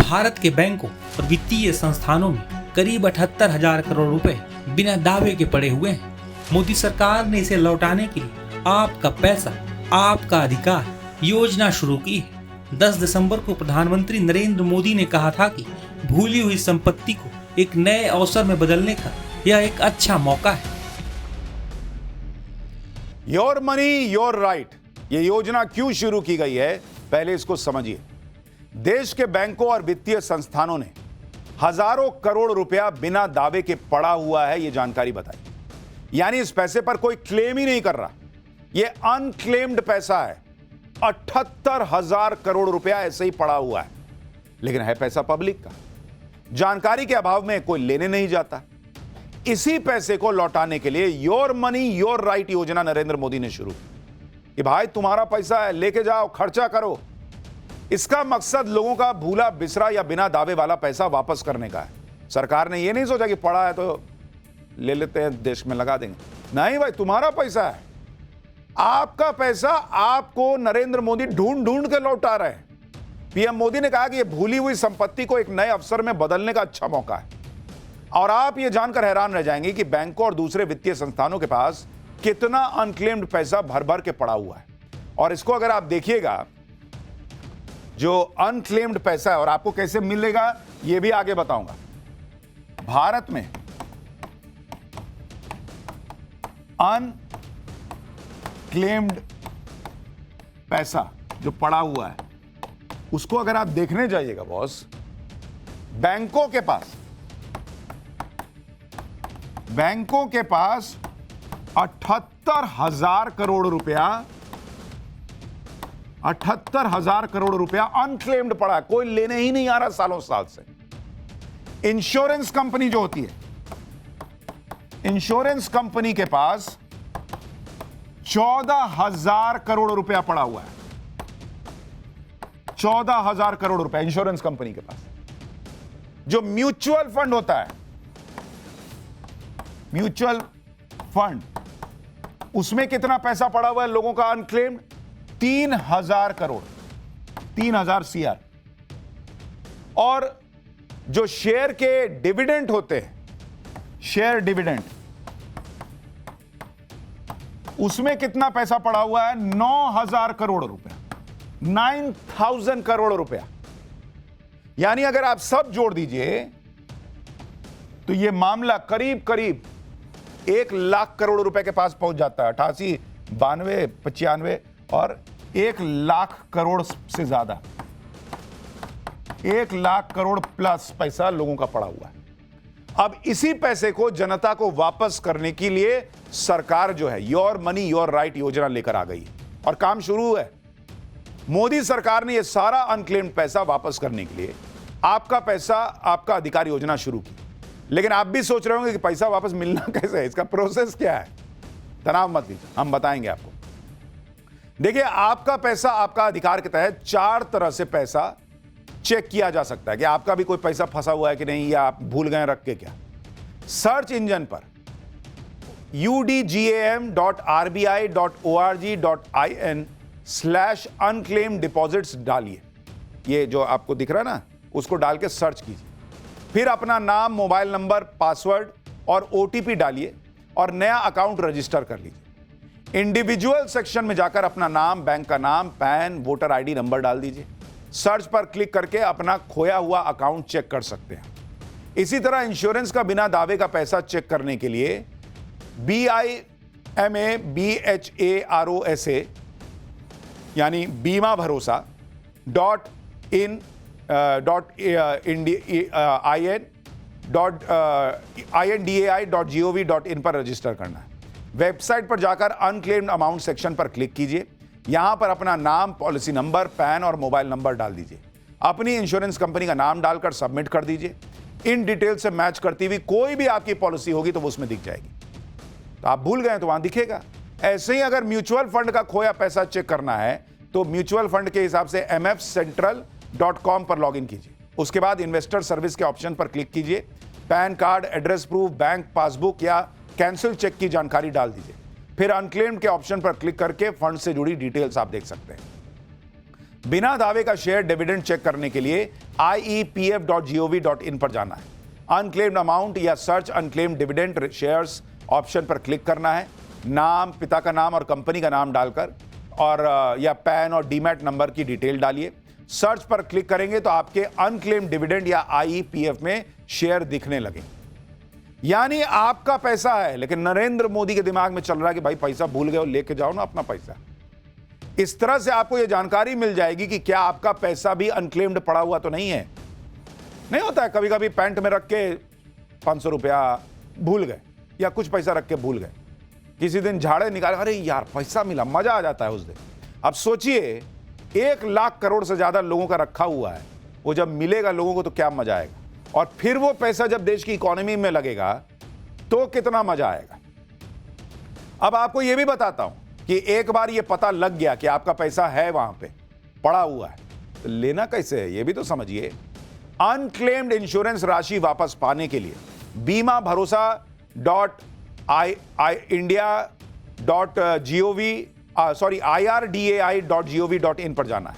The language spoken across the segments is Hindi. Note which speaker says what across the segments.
Speaker 1: भारत के बैंकों और वित्तीय संस्थानों में करीब 78,000 करोड़ रुपए बिना दावे के पड़े हुए हैं। मोदी सरकार ने इसे लौटाने के लिए आपका पैसा आपका अधिकार योजना शुरू की है। 10 दिसंबर को प्रधानमंत्री नरेंद्र मोदी ने कहा था कि भूली हुई संपत्ति को एक नए अवसर में बदलने का यह एक अच्छा मौका है।
Speaker 2: योर मनी योर राइट, ये योजना क्यों शुरू की गई है, पहले इसको समझिए। देश के बैंकों और वित्तीय संस्थानों ने हजारों करोड़ रुपया बिना दावे के पड़ा हुआ है, यह जानकारी बताई। यानी इस पैसे पर कोई क्लेम ही नहीं कर रहा, यह अनक्लेम्ड पैसा है। 78,000 करोड़ रुपया ऐसे ही पड़ा हुआ है, लेकिन है पैसा पब्लिक का। जानकारी के अभाव में कोई लेने नहीं जाता। इसी पैसे को लौटाने के लिए योर मनी योर राइट योजना नरेंद्र मोदी ने शुरू की कि भाई तुम्हारा पैसा है, लेके जाओ, खर्चा करो। इसका मकसद लोगों का भूला बिसरा या बिना दावे वाला पैसा वापस करने का है। सरकार ने यह नहीं सोचा कि पड़ा है तो ले लेते हैं, देश में लगा देंगे। नहीं भाई, तुम्हारा पैसा है, आपका पैसा आपको नरेंद्र मोदी ढूंढ ढूंढ के लौटा रहे हैं। पीएम मोदी ने कहा कि यह भूली हुई संपत्ति को एक नए अवसर में बदलने का अच्छा मौका है। और आप यह जानकर हैरान रह जाएंगे कि बैंकों और दूसरे वित्तीय संस्थानों के पास कितना अनक्लेम्ड पैसा भर भर के पड़ा हुआ है। और इसको अगर आप देखिएगा, जो अनक्लेम्ड पैसा है और आपको कैसे मिलेगा यह भी आगे बताऊंगा। भारत में अनक्लेम्ड पैसा जो पड़ा हुआ है उसको अगर आप देखने जाइएगा बॉस, बैंकों के पास 78,000 करोड़ रुपया 78,000 करोड़ रुपया अनक्लेम्ड पड़ा है, कोई लेने ही नहीं आ रहा सालों साल से। इंश्योरेंस कंपनी जो होती है, इंश्योरेंस कंपनी के पास 14,000 करोड़ रुपया पड़ा हुआ है। 14,000 करोड़ रुपया इंश्योरेंस कंपनी के पास। जो म्यूचुअल फंड होता है, म्यूचुअल फंड, उसमें कितना पैसा पड़ा हुआ है लोगों का अनक्लेम्ड? 3,000 करोड़, 3,000 CR। और जो शेयर के डिविडेंड होते हैं, शेयर डिविडेंड, उसमें कितना पैसा पड़ा हुआ है? 9,000 करोड़ रुपया, 9,000 करोड़ रुपया। यानी अगर आप सब जोड़ दीजिए तो यह मामला करीब करीब 1 लाख करोड़ रुपए के पास पहुंच जाता है। 88, 92, 95 और 1 लाख करोड़ से ज्यादा, 1 लाख करोड़ प्लस पैसा लोगों का पड़ा हुआ है। अब इसी पैसे को जनता को वापस करने के लिए सरकार जो है योर मनी योर राइट योजना लेकर आ गई है और काम शुरू है। मोदी सरकार ने यह सारा अनक्लेम्ड पैसा वापस करने के लिए आपका पैसा आपका अधिकार योजना शुरू की। लेकिन आप भी सोच रहे होंगे कि पैसा वापस मिलना कैसे है, इसका प्रोसेस क्या है। तनाव मत लीजिए, हम बताएंगे आपको। देखिए, आपका पैसा आपका अधिकार के तहत 4 तरह से पैसा चेक किया जा सकता है कि आपका भी कोई पैसा फंसा हुआ है कि नहीं, या आप भूल गए रख के क्या। सर्च इंजन पर udgam.rbi.org.in/unclaimed deposits डालिए। ये जो आपको दिख रहा है ना, उसको डाल के सर्च कीजिए। फिर अपना नाम, मोबाइल नंबर, पासवर्ड और OTP डालिए और नया अकाउंट रजिस्टर कर लीजिए। इंडिविजुअल सेक्शन में जाकर अपना नाम, बैंक का नाम, पैन, वोटर ID नंबर डाल दीजिए। सर्च पर क्लिक करके अपना खोया हुआ अकाउंट चेक कर सकते हैं। इसी तरह इंश्योरेंस का बिना दावे का पैसा चेक करने के लिए BIMABHAROSA यानी बीमा भरोसा .indai.gov.in पर रजिस्टर करना है। वेबसाइट पर जाकर अनक्लेम्ड अमाउंट सेक्शन पर क्लिक कीजिए। यहां पर अपना नाम, पॉलिसी नंबर, पैन और मोबाइल नंबर डाल दीजिए। अपनी इंश्योरेंस कंपनी का नाम डालकर सबमिट कर दीजिए। इन डिटेल से मैच करती हुई कोई भी आपकी पॉलिसी होगी तो वो उसमें दिख जाएगी। तो आप भूल गए तो वहां दिखेगा। ऐसे ही अगर म्यूचुअल फंड का खोया पैसा चेक करना है तो म्यूचुअल फंड के हिसाब से mfcentral.com पर लॉगिन कीजिए। उसके बाद इन्वेस्टर सर्विस के ऑप्शन पर क्लिक कीजिए। Pan card, address proof, bank passbook या कैंसिल चेक की जानकारी डाल दीजिए। फिर अनक्लेम्ड के ऑप्शन पर क्लिक करके फंड से जुड़ी डिटेल्स आप देख सकते हैं। बिना दावे का शेयर डिविडेंड चेक करने के लिए iepf.gov.in पर जाना है। अनक्लेम्ड अमाउंट या search unclaimed dividend shares option पर क्लिक करना है। नाम, पिता का नाम और कंपनी का नाम डालकर और या पैन और डीमैट नंबर की डिटेल डालिए। सर्च पर क्लिक करेंगे तो आपके अनक्लेम्ड डिविडेंड या आईईपीएफ में शेयर दिखने लगे। यानी आपका पैसा है, लेकिन नरेंद्र मोदी के दिमाग में चल रहा है कि भाई पैसा भूल गए हो, लेके जाओ ना अपना पैसा। इस तरह से आपको यह जानकारी मिल जाएगी कि क्या आपका पैसा भी अनक्लेम्ड पड़ा हुआ तो नहीं है। नहीं होता है कभी कभी पैंट में रख के 500 रुपया भूल गए या कुछ पैसा रख के भूल गए, किसी दिन झाड़े निकाले, अरे यार पैसा मिला, मजा आ जाता है उस दिन। अब सोचिए 1 लाख करोड़ से ज्यादा लोगों का रखा हुआ है, वो जब मिलेगा लोगों को तो क्या मजा आएगा, और फिर वो पैसा जब देश की इकोनॉमी में लगेगा तो कितना मजा आएगा। अब आपको यह भी बताता हूं कि एक बार ये पता लग गया कि आपका पैसा है वहां पे पड़ा हुआ है, तो लेना कैसे है ये भी तो समझिए। अनक्लेम्ड इंश्योरेंस राशि वापस पाने के लिए बीमा भरोसा IRDAI.gov.in पर जाना है।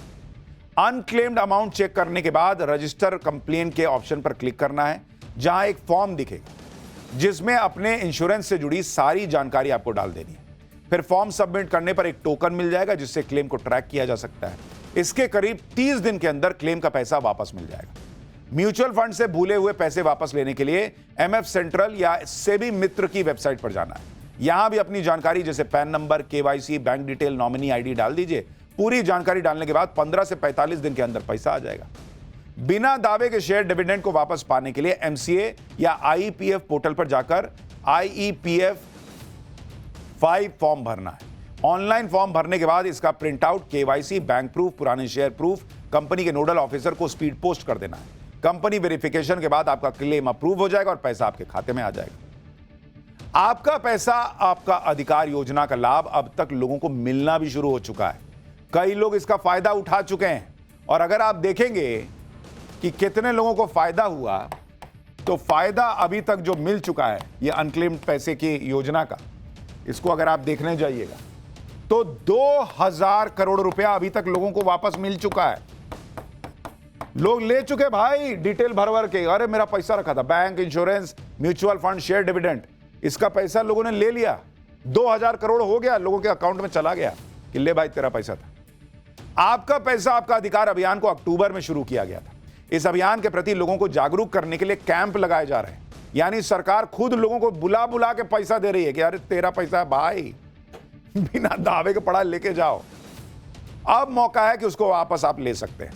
Speaker 2: अनक्लेम्ड अमाउंट चेक करने के बाद रजिस्टर कंप्लेन के ऑप्शन पर क्लिक करना है, जहां एक फॉर्म दिखेगा जिसमें अपने इंश्योरेंस से जुड़ी सारी जानकारी आपको डाल देनी है। फिर फॉर्म सबमिट करने पर एक टोकन मिल जाएगा जिससे क्लेम को ट्रैक किया जा सकता है। इसके करीब 30 दिन के अंदर क्लेम का पैसा वापस मिल जाएगा। म्यूचुअल फंड से भूले हुए पैसे वापस लेने के लिए MF सेंट्रल या सेबी मित्र की वेबसाइट पर जाना है। यहां भी अपनी जानकारी जैसे pan number, KYC, bank detail, nominee ID डाल दीजिए। पूरी जानकारी डालने के बाद 15 से 45 दिन के अंदर पैसा आ जाएगा। बिना दावे के शेयर डिविडेंड को वापस पाने के लिए MCA या IEPF पोर्टल पर जाकर IEPF 5 फॉर्म भरना है। ऑनलाइन फॉर्म भरने के बाद इसका print out, KYC, bank proof, पुराने शेयर प्रूफ कंपनी के नोडल ऑफिसर को स्पीड पोस्ट कर देना है। कंपनी वेरिफिकेशन के बाद आपका क्लेम अप्रूव हो जाएगा और पैसा आपके खाते में आ जाएगा। आपका पैसा आपका अधिकार योजना का लाभ अब तक लोगों को मिलना भी शुरू हो चुका है। कई लोग इसका फायदा उठा चुके हैं, और अगर आप देखेंगे कि कितने लोगों को फायदा हुआ, तो फायदा अभी तक जो मिल चुका है ये अनक्लेम्ड पैसे की योजना का, इसको अगर आप देखने जाइएगा तो 2000 करोड़ रुपया अभी तक लोगों को वापस मिल चुका है। लोग ले चुके भाई डिटेल भर भर के, अरे मेरा पैसा रखा था, bank, insurance, mutual fund, share dividend, इसका पैसा लोगों ने ले लिया। 2000 करोड़ हो गया, लोगों के अकाउंट में चला गया कि ले भाई तेरा पैसा था। आपका पैसा आपका अधिकार अभियान को अक्टूबर में शुरू किया गया था। इस अभियान के प्रति लोगों को जागरूक करने के लिए कैंप लगाए जा रहे हैं। यानी सरकार खुद लोगों को बुला बुला के पैसा दे रही है कि अरे तेरा पैसा है भाई, बिना दावे के पड़ा, लेके जाओ। अब मौका है कि उसको वापस आप ले सकते हैं।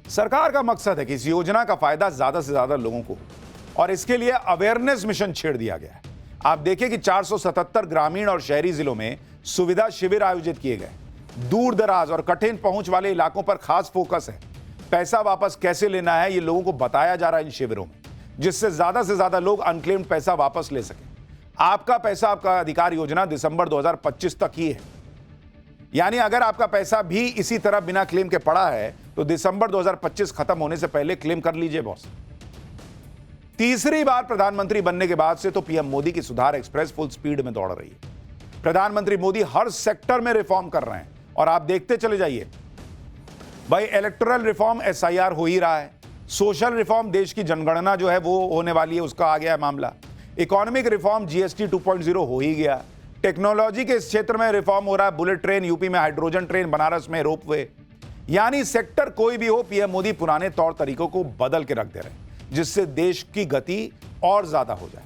Speaker 2: सरकार का मकसद है कि इस योजना का फायदा ज्यादा से ज्यादा लोगों को, और इसके लिए अवेयरनेस मिशन छेड़ दिया गया है। आप देखिए कि 477 ग्रामीण और शहरी जिलों में सुविधा शिविर आयोजित किए गए। दूर दराज और कठिन पहुंच वाले इलाकों पर खास फोकस है। पैसा वापस कैसे लेना है ये लोगों को बताया जा रहा है इन शिविरों में, जिससे ज्यादा लोग अनक्लेम्ड पैसा वापस ले सकें। आपका पैसा आपका अधिकार योजना दिसंबर 2025 तक ही है। यानी अगर आपका पैसा भी इसी तरह बिना क्लेम के पड़ा है तो दिसंबर 2025 खत्म होने से पहले क्लेम कर लीजिए बॉस। तीसरी बार प्रधानमंत्री बनने के बाद से तो पीएम मोदी की सुधार एक्सप्रेस फुल स्पीड में दौड़ रही है। प्रधानमंत्री मोदी हर सेक्टर में रिफॉर्म कर रहे हैं, और आप देखते चले जाइए भाई। इलेक्टोरल रिफॉर्म SIR हो ही रहा है, सोशल रिफॉर्म देश की जनगणना जो है वो होने वाली है, उसका आ गया है मामला। इकोनॉमिक रिफॉर्म GST 2.0 हो ही गया। टेक्नोलॉजी के इस क्षेत्र में रिफॉर्म हो रहा है, बुलेट ट्रेन यूपी में, हाइड्रोजन ट्रेन बनारस में, रोपवे। यानी सेक्टर कोई भी हो, पीएम मोदी पुराने तौर तरीकों को बदल के रख दे रहे हैं, जिससे देश की गति और ज्यादा हो जाए।